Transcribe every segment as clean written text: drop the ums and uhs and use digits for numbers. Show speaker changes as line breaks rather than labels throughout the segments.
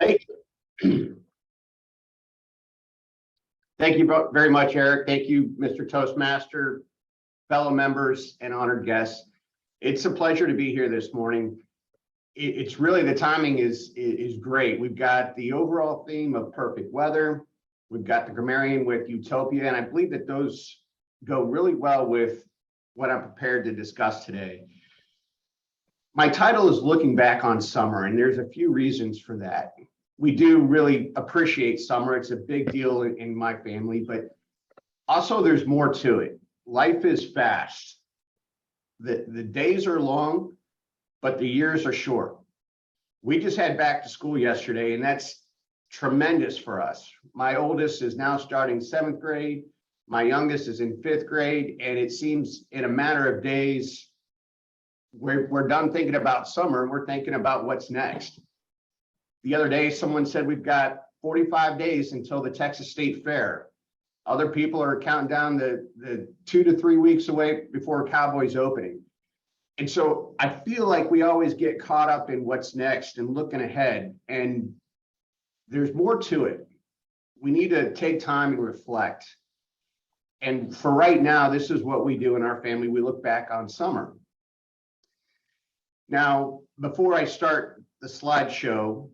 Thank you. Thank you very much, Eric. Thank you, Mr. Toastmaster, fellow members, and honored guests. It's a pleasure to be here this morning. It's really, the timing is great. We've got the overall theme of perfect weather. We've got the grammarian with utopia, and I believe that those go really well with what I'm prepared to discuss today. My title is Looking Back on Summer, and there's a few reasons for that. We do really appreciate summer. It's a big deal in my family, but also there's more to it. Life is fast. The days are long, but the years are short. We just had back to school yesterday, and that's tremendous for us. My oldest is now starting 7th grade. My youngest is in 5th grade, and it seems in a matter of days, we're done thinking about summer, and we're thinking about what's next. The other day, someone said we've got 45 days until the Texas State Fair. Other people are counting down the 2 to 3 weeks away before Cowboys opening. And so I feel like we always get caught up in what's next and looking ahead, and there's more to it. We need to take time and reflect. And for right now, this is what we do in our family. We look back on summer. Now, before I start the slideshow,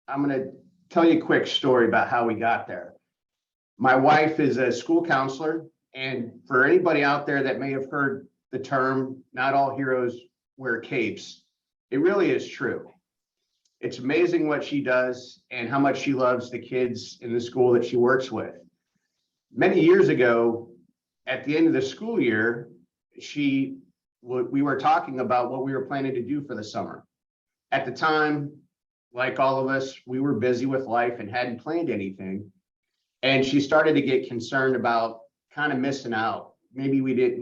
I'm going to tell you a quick story about how we got there. My wife is a school counselor, and for anybody out there that may have heard the term, not all heroes wear capes, it really is true. It's amazing what she does and how much she loves the kids in the school that she works with. Many years ago, at the end of the school year, we were talking about what we were planning to do for the summer. At the time, like all of us, we were busy with life and hadn't planned anything. And she started to get concerned about kind of missing out. Maybe we didn't,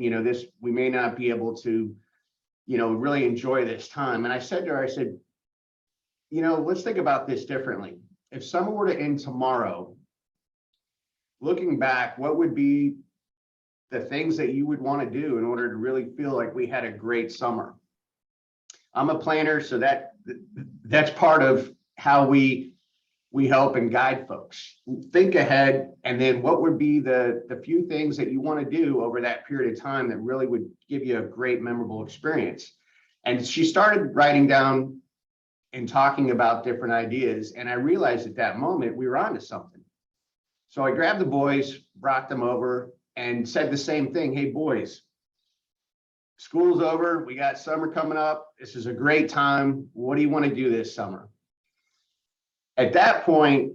we may not be able to, really enjoy this time. And I said to her, let's think about this differently. If summer were to end tomorrow, looking back, what would be the things that you would want to do in order to really feel like we had a great summer? I'm a planner, so that's part of how we help and guide folks. Think ahead, and then what would be the few things that you want to do over that period of time that really would give you a great, memorable experience. And she started writing down and talking about different ideas, and I realized at that moment we were onto something. So I grabbed the boys, brought them over, and said the same thing. Hey, boys, school's over. We got summer coming up. This is a great time. What do you want to do this summer? At that point,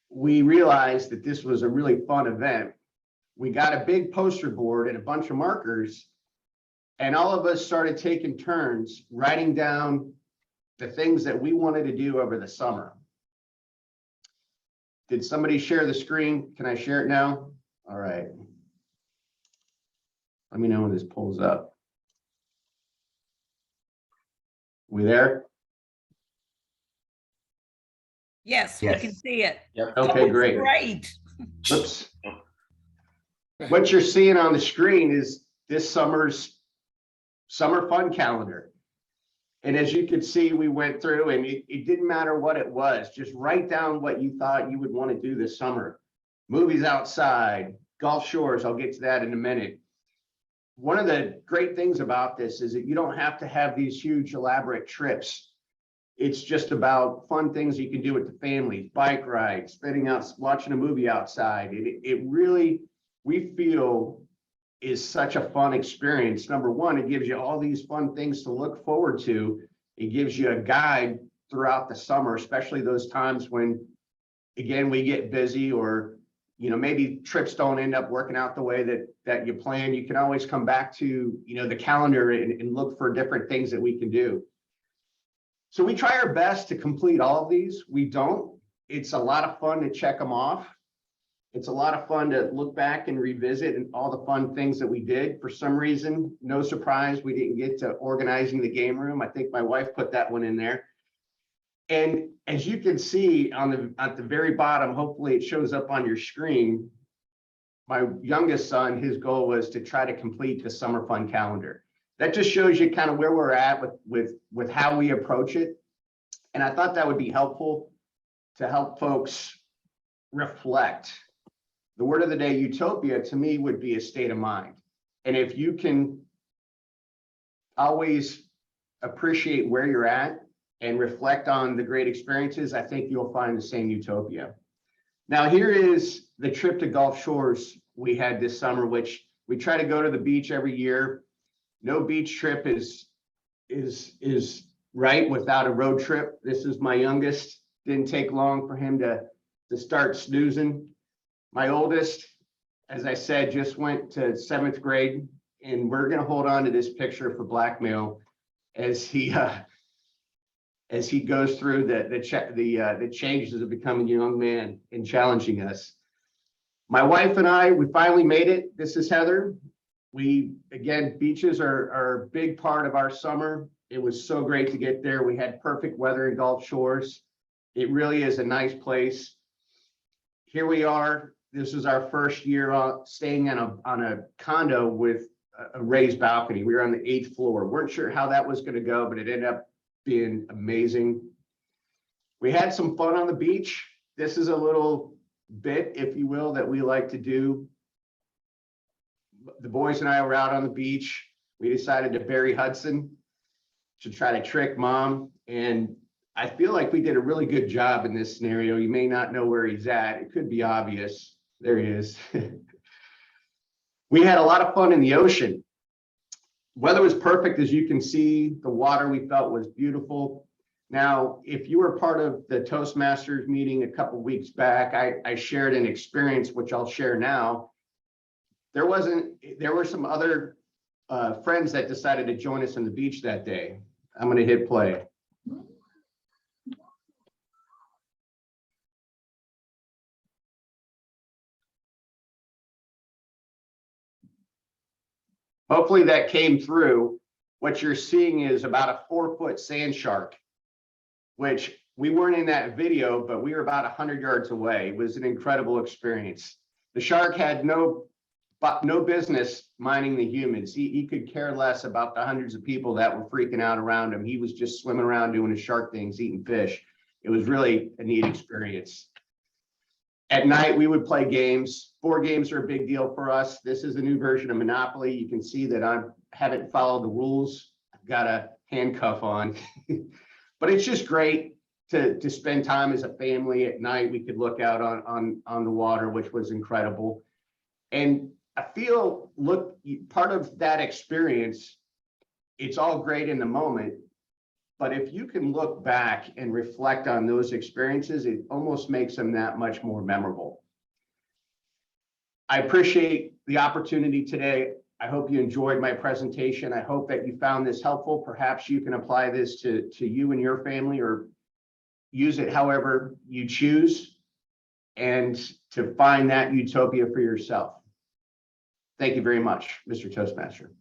we realized that this was a really fun event. We got a big poster board and a bunch of markers, and all of us started taking turns writing down the things that we wanted to do over the summer. Did somebody share the screen? Can I share it now? All right. Let me know when this pulls up. We there?
Yes, we can see it.
Yep. Okay, great.
Great.
Oops. What you're seeing on the screen is this summer's summer fun calendar. And as you can see, we went through, and it didn't matter what it was. Just write down what you thought you would want to do this summer. Movies outside, Gulf Shores, I'll get to that in a minute. One of the great things about this is that you don't have to have these huge elaborate trips. It's just about fun things you can do with the family, bike rides, spending out, watching a movie outside. It really, we feel, is such a fun experience. Number one, it gives you all these fun things to look forward to. It gives you a guide throughout the summer, especially those times when, again, we get busy, or maybe trips don't end up working out the way that you plan. You can always come back to the calendar and look for different things that we can do. So we try our best to complete all of these. We don't. It's a lot of fun to check them off. It's a lot of fun to look back and revisit and all the fun things that we did. For some reason, no surprise, we didn't get to organizing the game room. I think my wife put that one in there. And as you can see at the very bottom, hopefully it shows up on your screen, my youngest son, his goal was to try to complete the summer fun calendar. That just shows you kind of where we're at with how we approach it. And I thought that would be helpful to help folks reflect. The word of the day, utopia, to me would be a state of mind. And if you can always appreciate where you're at and reflect on the great experiences, I think you'll find the same utopia. Now, here is the trip to Gulf Shores we had this summer, which we try to go to the beach every year. No beach trip is right without a road trip. This is my youngest. Didn't take long for him to start snoozing. My oldest, as I said, just went to 7th grade, and we're going to hold on to this picture for blackmail as he goes through the changes of becoming a young man and challenging us. My wife and I, we finally made it. This is Heather. Again, beaches are a big part of our summer. It was so great to get there. We had perfect weather in Gulf Shores. It really is a nice place. Here we are. This is our first year staying on a condo with a raised balcony. We were on the 8th floor. Weren't sure how that was going to go, but it ended up being amazing. We had some fun on the beach. This is a little bit, if you will, that we like to do. The boys and I were out on the beach. We decided to bury Hudson to try to trick mom. And I feel like we did a really good job in this scenario. You may not know where he's at. It could be obvious. There he is. We had a lot of fun in the ocean. Weather was perfect, as you can see. The water we felt was beautiful. Now, if you were part of the Toastmasters meeting a couple weeks back, I shared an experience, which I'll share now. There were some other friends that decided to join us on the beach that day. I'm going to hit play. Hopefully that came through. What you're seeing is about a 4-foot sand shark, which we weren't in that video, but we were about 100 yards away. It was an incredible experience. The shark had no business minding the humans. He could care less about the hundreds of people that were freaking out around him. He was just swimming around doing his shark things, eating fish. It was really a neat experience. At night, we would play games. Board games are a big deal for us. This is a new version of Monopoly. You can see that I haven't followed the rules. I've got a handcuff on. But it's just great to spend time as a family at night. We could look out on the water, which was incredible. And I feel, part of that experience, it's all great in the moment, but if you can look back and reflect on those experiences, it almost makes them that much more memorable. I appreciate the opportunity today. I hope you enjoyed my presentation. I hope that you found this helpful. Perhaps you can apply this to you and your family, or use it however you choose, and to find that utopia for yourself. Thank you very much, Mr. Toastmaster.